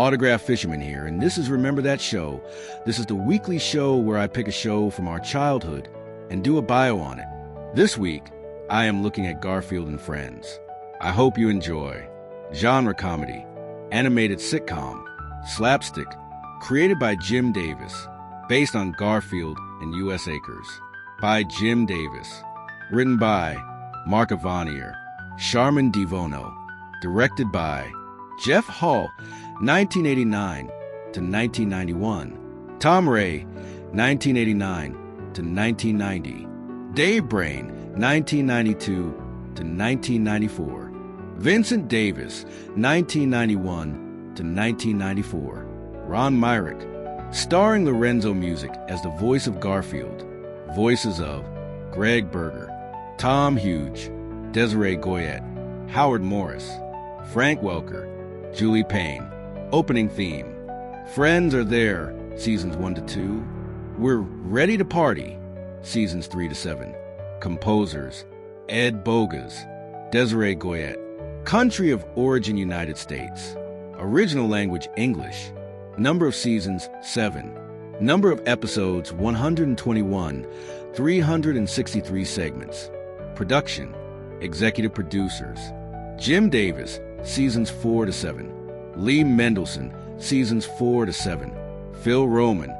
Autograph Fisherman here, and this is Remember That Show. This is the weekly show where I pick a show from our childhood and do a bio on it. This week, I am looking at Garfield and Friends. I hope you enjoy. Genre comedy, animated sitcom, slapstick, created by Jim Davis, based on Garfield and U.S. Acres. By Jim Davis. Written by Mark Avanier, Charmin Divono. Directed by Jeff Hall, 1989 to 1991. Tom Ray, 1989 to 1990. Dave Brain, 1992 to 1994. Vincent Davis, 1991 to 1994. Ron Myrick, starring Lorenzo Music as the voice of Garfield. Voices of Greg Berger, Tom Hughes, Desiree Goyette, Howard Morris, Frank Welker, Julie Payne. Opening theme. Friends Are There, Seasons 1 to 2. We're Ready to Party, Seasons 3 to 7. Composers. Ed Bogas, Desiree Goyette. Country of Origin United States. Original language English. Number of seasons 7. Number of episodes 121. 363 segments. Production. Executive producers. Jim Davis, seasons 4 to 7. Lee Mendelson, seasons 4 to 7. Phil Roman.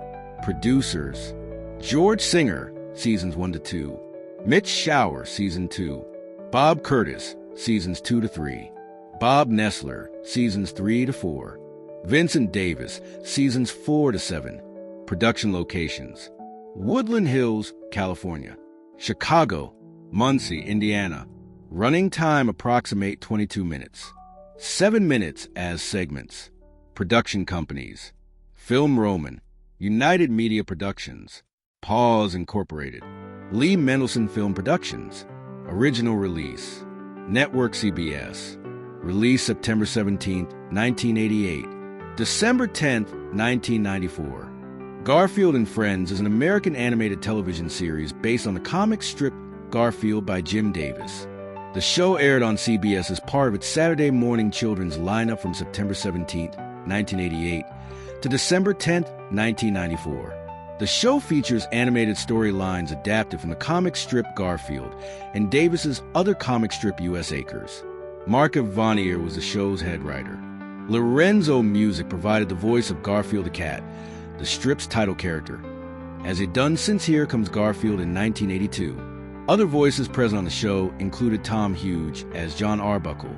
Producers. George Singer, seasons 1 to 2. Mitch Shower, season 2. Bob Curtis, seasons 2 to 3. Bob Nessler, seasons 3 to 4. Vincent Davis, seasons 4 to 7. Production locations. Woodland Hills, California. Chicago, Muncie, Indiana. Running time approximate 22 minutes. 7 minutes as segments. Production companies. Film Roman, United Media Productions, Pause Incorporated, Lee Mendelson Film Productions. Original release. Network CBS. Release September 17, 1988. December 10, 1994. Garfield and Friends is an American animated television series based on the comic strip Garfield by Jim Davis. The show aired on CBS as part of its Saturday morning children's lineup from September 17, 1988 to December 10, 1994. The show features animated storylines adapted from the comic strip Garfield and Davis's other comic strip U.S. Acres. Mark Avanier was the show's head writer. Lorenzo Music provided the voice of Garfield the cat, the strip's title character, as it done since Here Comes Garfield in 1982. Other voices present on the show included Tom Hughes as John Arbuckle,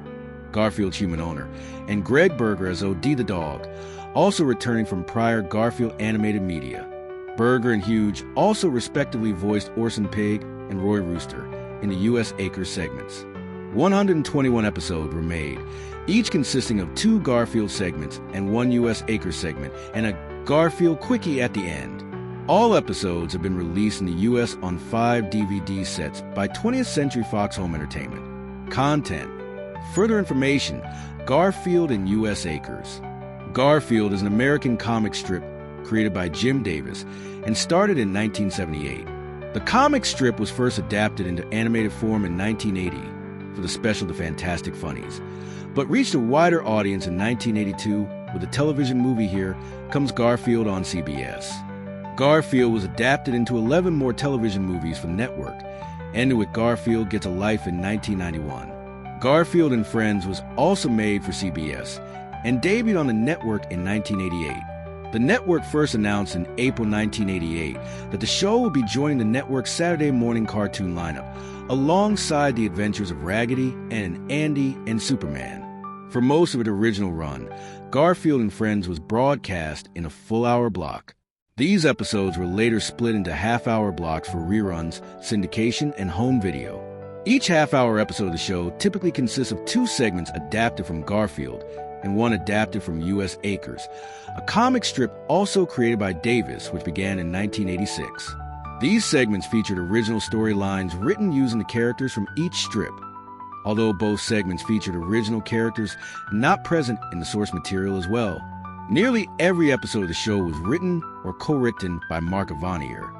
Garfield's human owner, and Greg Berger as O.D. the dog, also returning from prior Garfield animated media. Berger and Hughes also respectively voiced Orson Pig and Roy Rooster in the U.S. Acres segments. 121 episodes were made, each consisting of 2 Garfield segments and 1 U.S. Acres segment, and a Garfield Quickie at the end. All episodes have been released in the U.S. on 5 DVD sets by 20th Century Fox Home Entertainment. Content. Further information, Garfield and U.S. Acres. Garfield is an American comic strip created by Jim Davis and started in 1978. The comic strip was first adapted into animated form in 1980 for the special The Fantastic Funnies, but reached a wider audience in 1982 with the television movie Here Comes Garfield on CBS. Garfield was adapted into 11 more television movies for the network, ending with Garfield Gets a Life in 1991. Garfield and Friends was also made for CBS and debuted on the network in 1988. The network first announced in April 1988 that the show would be joining the network's Saturday morning cartoon lineup, alongside the adventures of Raggedy and Andy and Superman. For most of its original run, Garfield and Friends was broadcast in a full-hour block. These episodes were later split into half-hour blocks for reruns, syndication, and home video. Each half-hour episode of the show typically consists of 2 segments adapted from Garfield and 1 adapted from U.S. Acres, a comic strip also created by Davis, which began in 1986. These segments featured original storylines written using the characters from each strip, although both segments featured original characters not present in the source material as well. Nearly every episode of the show was written or co-written by Mark Avanier.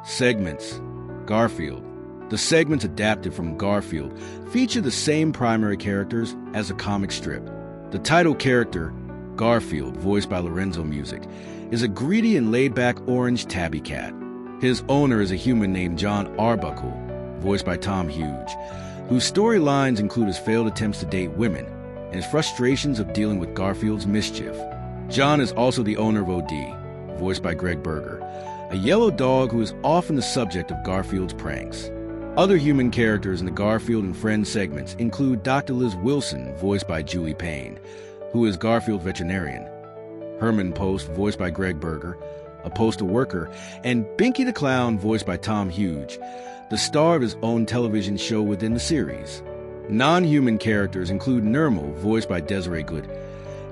Segments. Garfield. The segments adapted from Garfield feature the same primary characters as the comic strip. The title character, Garfield, voiced by Lorenzo Music, is a greedy and laid-back orange tabby cat. His owner is a human named John Arbuckle, voiced by Tom Hughes, whose storylines include his failed attempts to date women and his frustrations of dealing with Garfield's mischief. John is also the owner of O.D., voiced by Greg Berger, a yellow dog who is often the subject of Garfield's pranks. Other human characters in the Garfield and Friends segments include Dr. Liz Wilson, voiced by Julie Payne, who is Garfield's veterinarian, Herman Post, voiced by Greg Berger, a postal worker, and Binky the Clown, voiced by Tom Hughes, the star of his own television show within the series. Non-human characters include Nermal, voiced by Desiree Good,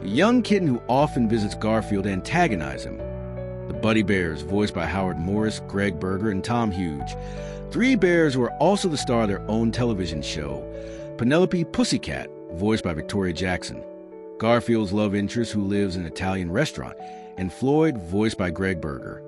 a young kitten who often visits Garfield to antagonize him. The Buddy Bears, voiced by Howard Morris, Greg Berger, and Tom Hughes, three bears who are also the star of their own television show. Penelope Pussycat, voiced by Victoria Jackson, Garfield's love interest who lives in an Italian restaurant, and Floyd, voiced by Greg Berger,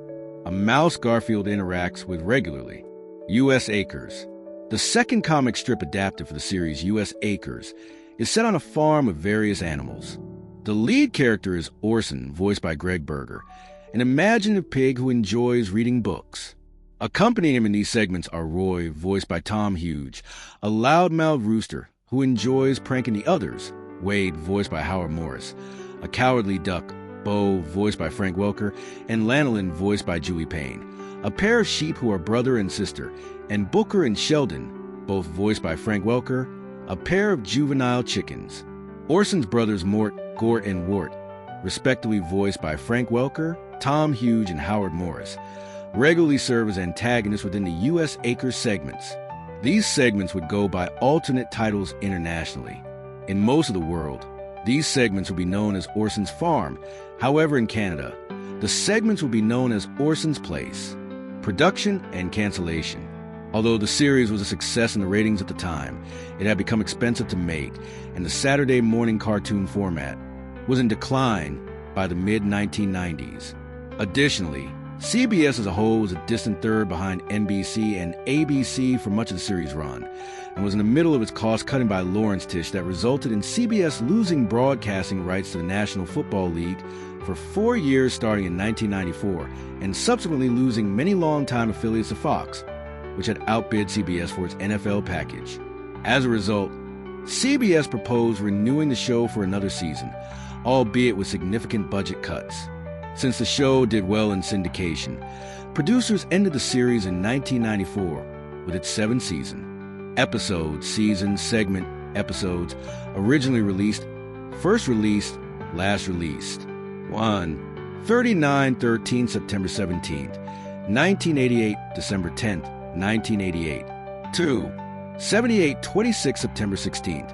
a mouse Garfield interacts with regularly. U.S. Acres. The second comic strip adapted for the series U.S. Acres is set on a farm with various animals. The lead character is Orson, voiced by Greg Berger, an imaginative pig who enjoys reading books. Accompanying him in these segments are Roy, voiced by Tom Hughes, a loudmouthed rooster who enjoys pranking the others, Wade, voiced by Howard Morris, a cowardly duck, Bo, voiced by Frank Welker, and Lanolin, voiced by Julie Payne, a pair of sheep who are brother and sister, and Booker and Sheldon, both voiced by Frank Welker, a pair of juvenile chickens. Orson's brothers Mort, Gort, and Wart, respectively voiced by Frank Welker, Tom Hughes, and Howard Morris, regularly serve as antagonists within the U.S. Acres segments. These segments would go by alternate titles internationally. In most of the world, these segments would be known as Orson's Farm. However, in Canada, the segments would be known as Orson's Place. Production and cancellation. Although the series was a success in the ratings at the time, it had become expensive to make, and the Saturday morning cartoon format was in decline by the mid-1990s. Additionally, CBS as a whole was a distant third behind NBC and ABC for much of the series' run, and was in the middle of its cost-cutting by Lawrence Tisch that resulted in CBS losing broadcasting rights to the National Football League for 4 years starting in 1994, and subsequently losing many longtime affiliates of Fox, which had outbid CBS for its NFL package. As a result, CBS proposed renewing the show for another season, albeit with significant budget cuts. Since the show did well in syndication, producers ended the series in 1994 with its 7th season. Episodes, seasons, segment, episodes, originally released, first released, last released. 1. 39-13 September 17th, 1988 December 10th, 1988. 2. 78-26 September 16th,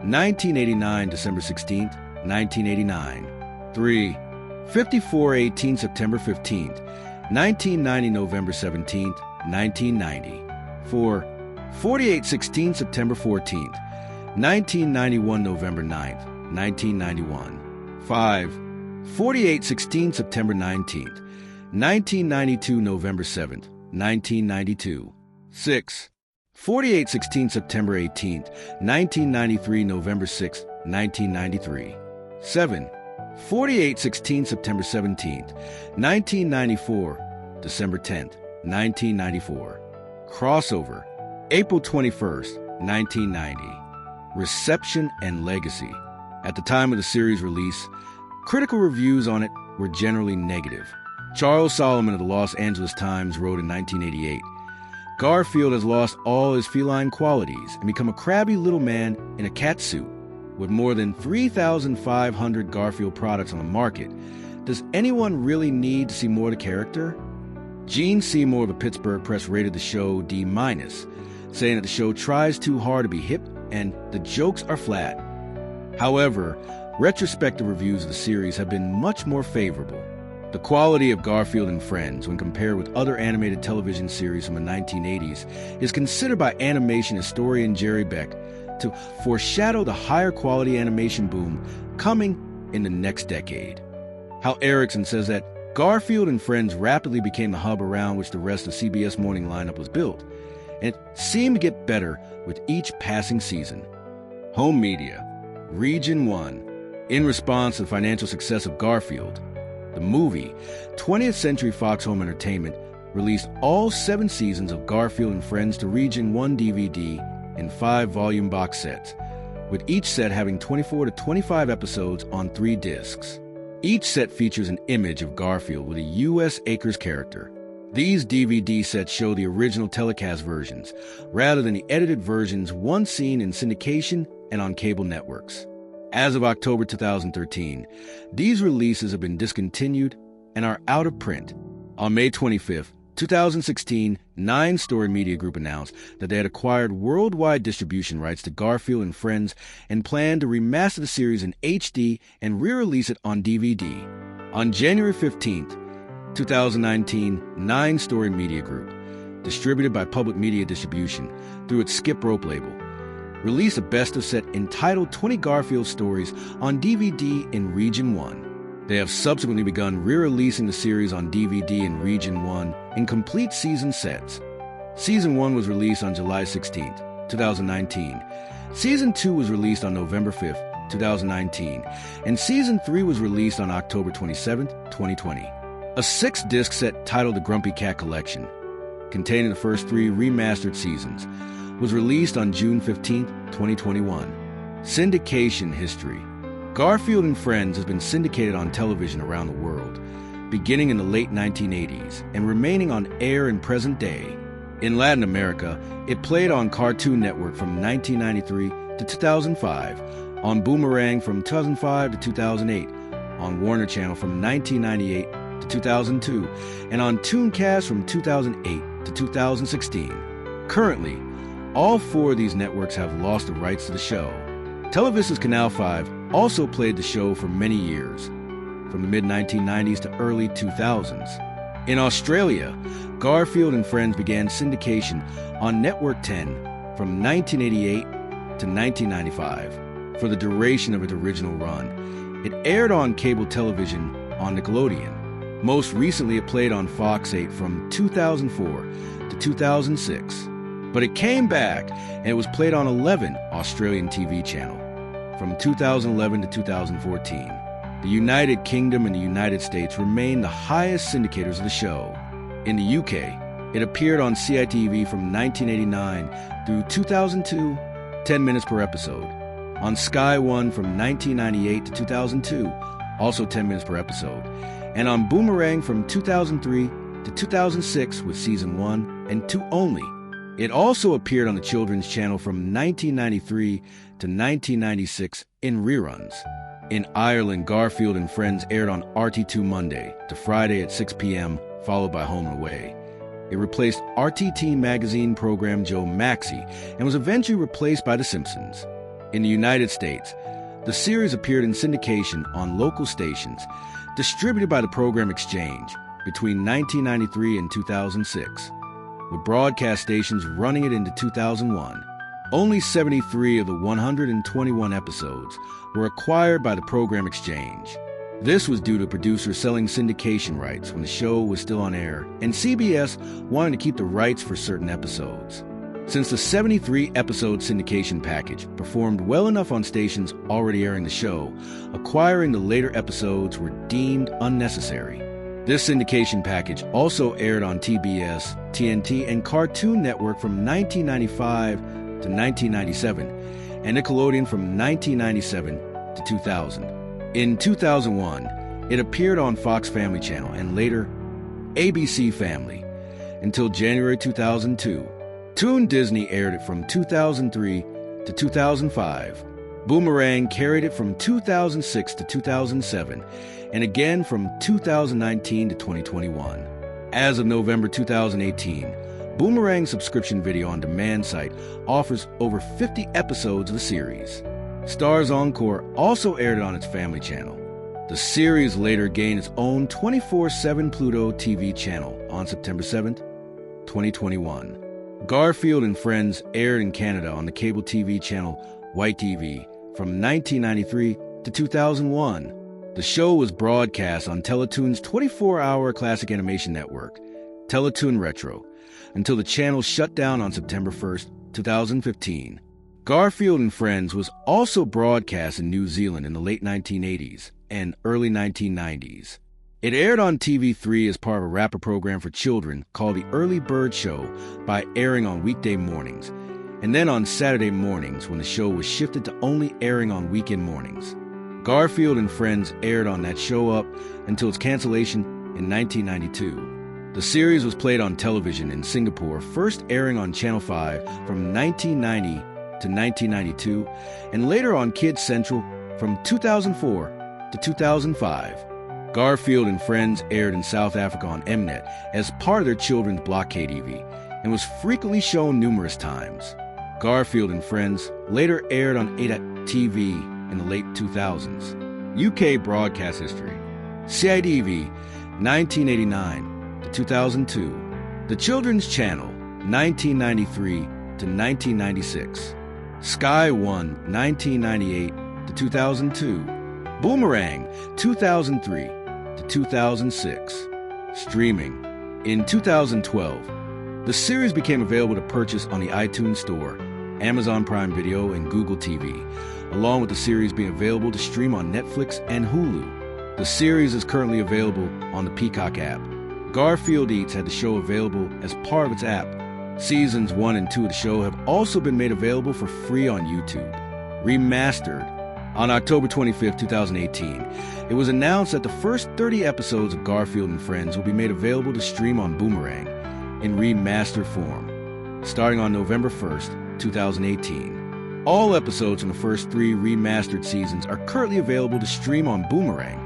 1989 December 16th, 1989. 3. 54-18 September 15th, 1990 November 17th, 1990. 4. 48-16 September 14th, 1991 November 9th, 1991. 5. 48-16 September 19th, 1992 November 7th, 1992. 6. 48-16 September 18th, 1993 November 6th, 1993. 7. 48-16 September 17th, 1994, December 10th, 1994. Crossover, April 21st, 1990. Reception and legacy. At the time of the series release, critical reviews on it were generally negative. Charles Solomon of the Los Angeles Times wrote in 1988, "Garfield has lost all his feline qualities and become a crabby little man in a cat suit. With more than 3,500 Garfield products on the market, does anyone really need to see more of the character?" Gene Seymour of the Pittsburgh Press rated the show D-, saying that the show tries too hard to be hip and the jokes are flat. However, retrospective reviews of the series have been much more favorable. The quality of Garfield and Friends, when compared with other animated television series from the 1980s, is considered by animation historian Jerry Beck to foreshadow the higher quality animation boom coming in the next decade. Hal Erickson says that Garfield and Friends rapidly became the hub around which the rest of CBS morning lineup was built, and it seemed to get better with each passing season. Home media. Region 1. In response to the financial success of Garfield, the movie, 20th Century Fox Home Entertainment released all 7 seasons of Garfield and Friends to Region 1 DVD in 5-volume box sets, with each set having 24 to 25 episodes on 3 discs. Each set features an image of Garfield with a U.S. Acres character. These DVD sets show the original telecast versions, rather than the edited versions once seen in syndication and on cable networks. As of October 2013, these releases have been discontinued and are out of print. On May 25, 2016, 9 Story Media Group announced that they had acquired worldwide distribution rights to Garfield and Friends and planned to remaster the series in HD and re-release it on DVD. On January 15, 2019, 9 Story Media Group, distributed by Public Media Distribution through its Skip Rope label, released a best-of set entitled 20 Garfield Stories on DVD in Region 1. They have subsequently begun re-releasing the series on DVD in Region 1 in complete season sets. Season 1 was released on July 16, 2019. Season 2 was released on November 5, 2019. And Season 3 was released on October 27, 2020. A 6-disc set titled The Grumpy Cat Collection, containing the first 3 remastered seasons, was released on June 15, 2021. Syndication history. Garfield and Friends has been syndicated on television around the world, beginning in the late 1980s and remaining on air in present day. In Latin America, it played on Cartoon Network from 1993 to 2005, on Boomerang from 2005 to 2008, on Warner Channel from 1998 to 2002, and on Tooncast from 2008 to 2016. Currently, all 4 of these networks have lost the rights to the show. Televisa's Canal 5 also played the show for many years, from the mid-1990s to early 2000s. In Australia, Garfield and Friends began syndication on Network 10 from 1988 to 1995 for the duration of its original run. It aired on cable television on Nickelodeon. Most recently, it played on Fox 8 from 2004 to 2006. But it came back, and it was played on 11 Australian TV channel from 2011 to 2014. The United Kingdom and the United States remain the highest syndicators of the show. In the UK, it appeared on CITV from 1989 through 2002, 10 minutes per episode. On Sky One from 1998 to 2002, also 10 minutes per episode. And on Boomerang from 2003 to 2006 with Season 1 and 2 only. It also appeared on the Children's Channel from 1993 to 1996 in reruns. In Ireland, Garfield and Friends aired on RT2 Monday to Friday at 6 p.m., followed by Home and Away. It replaced RTT magazine program Joe Maxey and was eventually replaced by The Simpsons. In the United States, the series appeared in syndication on local stations, distributed by the Program Exchange between 1993 and 2006. With broadcast stations running it into 2001. Only 73 of the 121 episodes were acquired by the Program Exchange. This was due to producers selling syndication rights when the show was still on air, and CBS wanted to keep the rights for certain episodes. Since the 73-episode syndication package performed well enough on stations already airing the show, acquiring the later episodes were deemed unnecessary. This syndication package also aired on TBS, TNT, and Cartoon Network from 1995 to 1997, and Nickelodeon from 1997 to 2000. In 2001, it appeared on Fox Family Channel and later ABC Family until January 2002. Toon Disney aired it from 2003 to 2005. Boomerang carried it from 2006 to 2007, and again from 2019 to 2021. As of November 2018, Boomerang's subscription video on demand site offers over 50 episodes of the series. Starz Encore also aired it on its family channel. The series later gained its own 24/7 Pluto TV channel on September 7th, 2021. Garfield and Friends aired in Canada on the cable TV channel White TV from 1993 to 2001. The show was broadcast on Teletoon's 24-hour classic animation network, Teletoon Retro, until the channel shut down on September 1st, 2015. Garfield and Friends was also broadcast in New Zealand in the late 1980s and early 1990s. It aired on TV3 as part of a wrapper program for children called The Early Bird Show by airing on weekday mornings, and then on Saturday mornings when the show was shifted to only airing on weekend mornings. Garfield and Friends aired on that show up until its cancellation in 1992. The series was played on television in Singapore, first airing on Channel 5 from 1990 to 1992, and later on Kids Central from 2004 to 2005. Garfield and Friends aired in South Africa on Mnet as part of their children's block KTV and was frequently shown numerous times. Garfield and Friends later aired on ADAT-TV in the late 2000s. UK broadcast history. CITV, 1989 to 2002. The Children's Channel, 1993 to 1996. Sky One, 1998 to 2002. Boomerang, 2003 to 2006. Streaming. In 2012, the series became available to purchase on the iTunes Store, Amazon Prime Video, and Google TV, along with the series being available to stream on Netflix and Hulu. The series is currently available on the Peacock app. Garfield Eats had the show available as part of its app. Seasons 1 and 2 of the show have also been made available for free on YouTube. Remastered. On October 25, 2018, it was announced that the first 30 episodes of Garfield and Friends will be made available to stream on Boomerang in remastered form, starting on November 1st, 2018. All episodes from the first 3 remastered seasons are currently available to stream on Boomerang,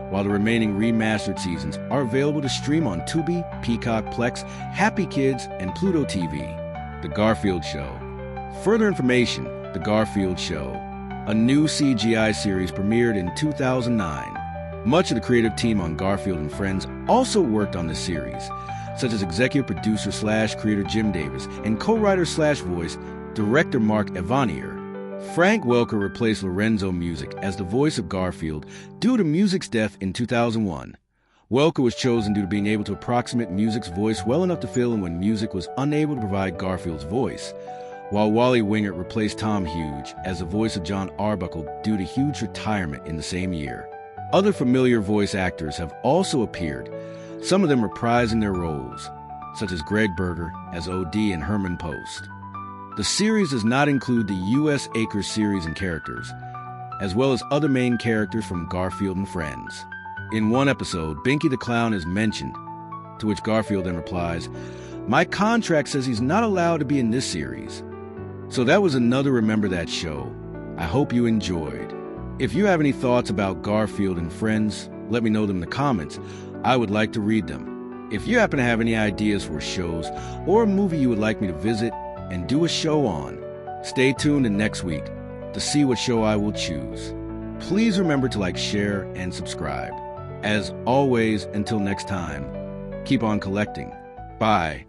while the remaining remastered seasons are available to stream on Tubi, Peacock, Plex, Happy Kids, and Pluto TV. The Garfield Show. Further information, The Garfield Show, a new CGI series premiered in 2009. Much of the creative team on Garfield and Friends also worked on this series, such as executive producer/creator Jim Davis and co-writer/voice director Mark Evanier. Frank Welker replaced Lorenzo Music as the voice of Garfield due to Music's death in 2001. Welker was chosen due to being able to approximate Music's voice well enough to fill in when Music was unable to provide Garfield's voice, while Wally Wingert replaced Tom Huge as the voice of John Arbuckle due to Huge's retirement in the same year. Other familiar voice actors have also appeared, some of them reprising their roles, such as Greg Berger as O.D. and Herman Post. The series does not include the U.S. Acres series and characters, as well as other main characters from Garfield and Friends. In one episode, Binky the Clown is mentioned, to which Garfield then replies, "My contract says he's not allowed to be in this series." So that was another Remember That show. I hope you enjoyed. If you have any thoughts about Garfield and Friends, let me know them in the comments. I would like to read them. If you happen to have any ideas for shows or a movie you would like me to visit and do a show on, stay tuned in next week to see what show I will choose. Please remember to like, share, and subscribe. As always, until next time, keep on collecting. Bye.